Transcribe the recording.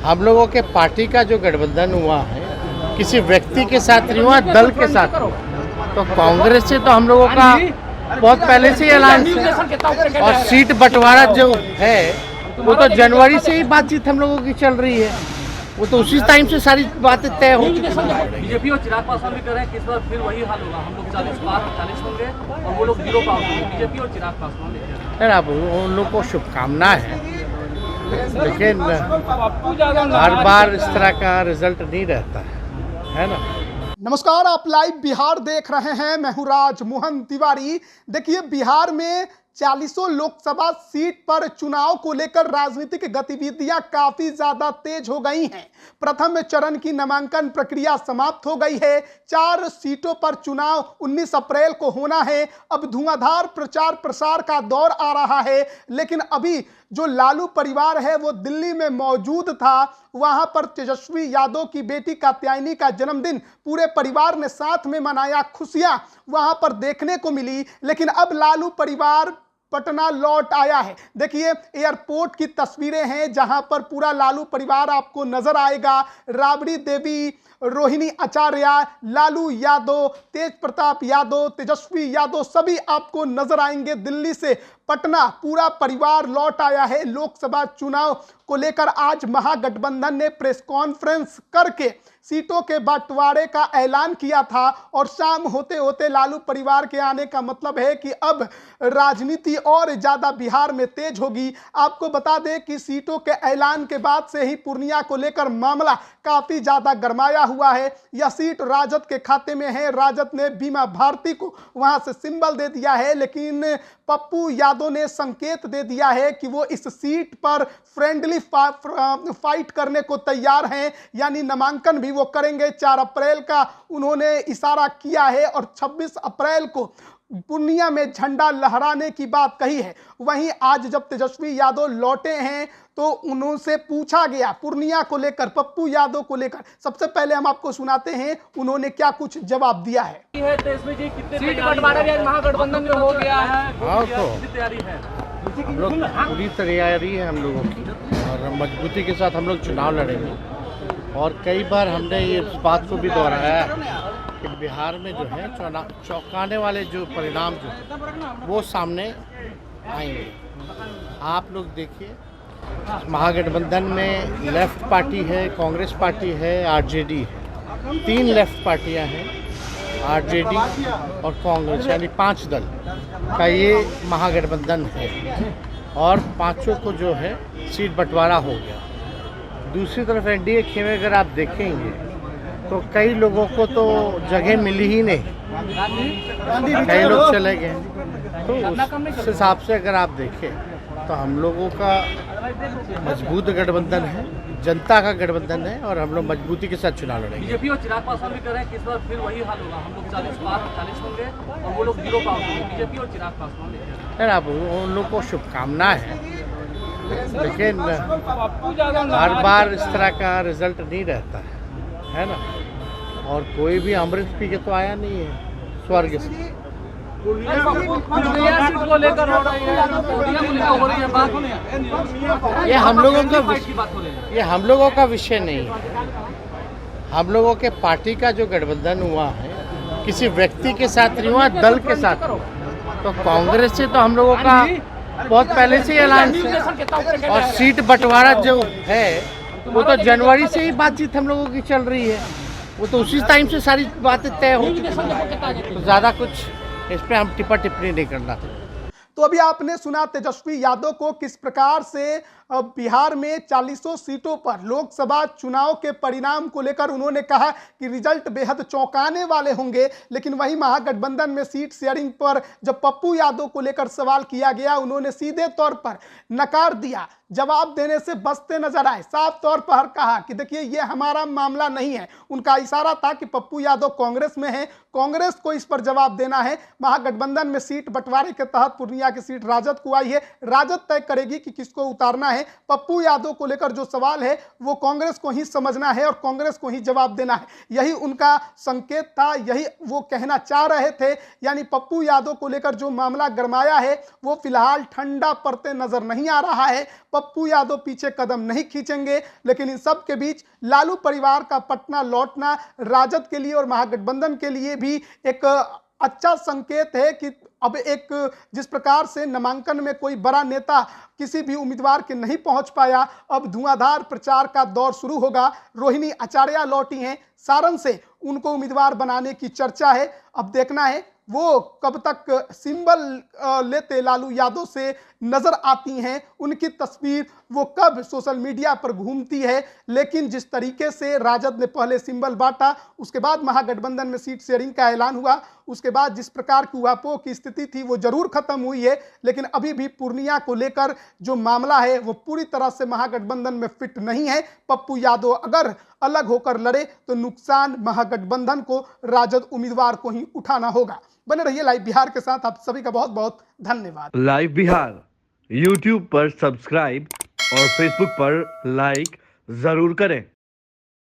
हम लोगों के पार्टी का जो गठबंधन हुआ है किसी व्यक्ति के साथ नहीं हुआ, दल के साथ हुआ। तो कांग्रेस से तो हम लोगों का बहुत पहले से ही ऐलान है और सीट बंटवारा जो है वो तो जनवरी से ही बातचीत हम लोगों की चल रही है। वो तो उसी टाइम से सारी बातें तय हो चुकी हैं। बीजेपी और चिराग पासवान भी कर रहे हैं कि इस बार फिर वही हाल होगा, हम लोग 40 होंगे और वो लोग 0 पार होंगे। बीजेपी और चिराग पासवान अब उन लोग को शुभकामनाएं हैं, लेकिन हर बार इस तरह का रिजल्ट नहीं रहता है ना। नमस्कार, आप लाइव बिहार देख रहे हैं। मैं हूं राज मोहन तिवारी। देखिए, बिहार में 40 लोकसभा सीट पर चुनाव को लेकर राजनीतिक गतिविधियां काफी ज्यादा तेज हो गई हैं। प्रथम चरण की नामांकन प्रक्रिया समाप्त हो गई है। 4 सीटों पर चुनाव 19 अप्रैल को होना है। अब धुआंधार प्रचार प्रसार का दौर आ रहा है, लेकिन अभी जो लालू परिवार है वो दिल्ली में मौजूद था। वहां पर तेजस्वी यादव की बेटी कात्यायनी का जन्मदिन पूरे परिवार ने साथ में मनाया। खुशियां वहां पर देखने को मिली, लेकिन अब लालू परिवार पटना लौट आया है। देखिए, एयरपोर्ट की तस्वीरें हैं जहां पर पूरा लालू परिवार आपको नजर आएगा। राबड़ी देवी, रोहिणी आचार्य, लालू यादव, तेज प्रताप यादव, तेजस्वी यादव सभी आपको नजर आएंगे। दिल्ली से पटना पूरा परिवार लौट आया है। लोकसभा चुनाव को लेकर आज महागठबंधन ने प्रेस कॉन्फ्रेंस करके सीटों के बंटवारे का ऐलान किया था और शाम होते होते लालू परिवार के आने का मतलब है कि अब राजनीति और ज्यादा बिहार में तेज होगी। आपको बता दें कि सीटों के ऐलान के बाद से ही पूर्णिया को लेकर मामला काफी ज्यादा गरमाया हुआ है। यह सीट राजद के खाते में है। राजद ने बीमा भारती को वहां से सिंबल दे दिया है, लेकिन पप्पू यादव ने संकेत दे दिया है कि वो इस सीट पर फ्रेंडली फाइट करने को तैयार हैं, यानी नामांकन भी वो करेंगे। 4 अप्रैल का उन्होंने इशारा किया है और 26 अप्रैल को पूर्णिया में झंडा लहराने की बात कही है। वहीं आज जब तेजस्वी यादव लौटे हैं तो उनसे पूछा गया पूर्णिया को लेकर, पप्पू यादव को लेकर। सबसे पहले हम आपको सुनाते हैं उन्होंने क्या कुछ जवाब दिया है। सीट बंटवारा भी महागठबंधन में हो गया है, तो तैयारी है। हम लोग पूरी तैयारी है हम लोगों की और मजबूती के साथ हम लोग चुनाव लड़ेंगे। और कई बार हमने ये इस बात को भी दोहराया है कि बिहार में जो है चौंकाने वाले जो परिणाम जो वो सामने आएंगे। आप लोग देखिए, महागठबंधन में लेफ्ट पार्टी है, कांग्रेस पार्टी है, आरजेडी है। 3 लेफ्ट पार्टियां हैं, आरजेडी और कांग्रेस, यानी 5 दल का ये महागठबंधन है और 5 को जो है सीट बंटवारा हो गया। दूसरी तरफ एनडीए खेमे अगर आप देखेंगे तो कई लोगों को तो जगह मिली ही नहीं, कई लोग चले गए। तो उस हिसाब से अगर आप देखें तो हम लोगों का मजबूत गठबंधन है, जनता का गठबंधन है और हम लोग मजबूती के साथ चुनाव लड़ेंगे। बीजेपी और चिराग पासवान भी कर रहे हैं कि इस बार फिर वही हाल होगा, हम लोग 40 होंगे और वो लोग 0 पार होंगे। बीजेपी और चिराग पासवान अब उन लोग को शुभकामनाएं हैं, लेकिन हर बार इस तरह का रिजल्ट नहीं रहता है ना। और कोई भी अमृत पी के तो आया नहीं है स्वर्ग से। ये हम लोगों का विषय नहीं है। हम लोगों के पार्टी का जो गठबंधन हुआ है किसी व्यक्ति के साथ नहीं हुआ, दल के साथ हुआ। तो कांग्रेस से तो हम लोगों का बहुत पहले से ही ऐलान है और सीट बंटवारा जो है वो तो जनवरी से ही बातचीत हम लोगों की चल रही है। वो तो उसी टाइम से सारी बातें तय हो चुकी हैं। तो ज़्यादा कुछ इस पे हम टिप्पणी नहीं करना। तो अभी आपने सुना तेजस्वी यादव को किस प्रकार से बिहार में 40 सीटों पर लोकसभा चुनाव के परिणाम को लेकर उन्होंने कहा कि रिजल्ट बेहद चौंकाने वाले होंगे। लेकिन वहीं महागठबंधन में सीट शेयरिंग पर जब पप्पू यादव को लेकर सवाल किया गया, उन्होंने सीधे तौर पर नकार दिया, जवाब देने से बचते नजर आए। साफ तौर पर कहा कि देखिए, ये हमारा मामला नहीं है। उनका इशारा था कि पप्पू यादव कांग्रेस में है, कांग्रेस को इस पर जवाब देना है। महागठबंधन में सीट बंटवारे के तहत पूर्णिया की सीट राजद को आई है, राजद तय करेगी कि किसको उतारना है। है। पप्पू यादव को लेकर जो सवाल है वो कांग्रेस को ही समझना है और कांग्रेस को ही जवाब देना है। यही उनका संकेत था, यही वो कहना चाह रहे थे। यानी पप्पू यादव को लेकर जो मामला गरमाया है वो फिलहाल ठंडा पड़ते नजर नहीं आ रहा है। पप्पू यादव पीछे कदम नहीं खींचेंगे, लेकिन इन सब के बीच लालू परिवार का पटना लौटना राजद के लिए और महागठबंधन के लिए भी एक अच्छा संकेत है कि अब एक जिस प्रकार से नामांकन में कोई बड़ा नेता किसी भी उम्मीदवार के नहीं पहुंच पाया, अब धुआंधार प्रचार का दौर शुरू होगा। रोहिणी आचार्य लौटी हैं सारण से, उनको उम्मीदवार बनाने की चर्चा है। अब देखना है वो कब तक सिंबल लेते लालू यादव से नजर आती हैं, उनकी तस्वीर वो कब सोशल मीडिया पर घूमती है। लेकिन जिस तरीके से राजद ने पहले सिंबल बांटा, उसके बाद महागठबंधन में सीट शेयरिंग का ऐलान हुआ, उसके बाद जिस प्रकार की उहापोह की स्थिति थी वो जरूर खत्म हुई है, लेकिन अभी भी पूर्णिया को लेकर जो मामला है वो पूरी तरह से महागठबंधन में फिट नहीं है। पप्पू यादव अगर अलग होकर लड़े तो नुकसान महागठबंधन को, राजद उम्मीदवार को ही उठाना होगा। बने रहिए लाइव बिहार के साथ। आप सभी का बहुत बहुत धन्यवाद। लाइव बिहार यूट्यूब पर सब्सक्राइब और फेसबुक पर लाइक जरूर करें।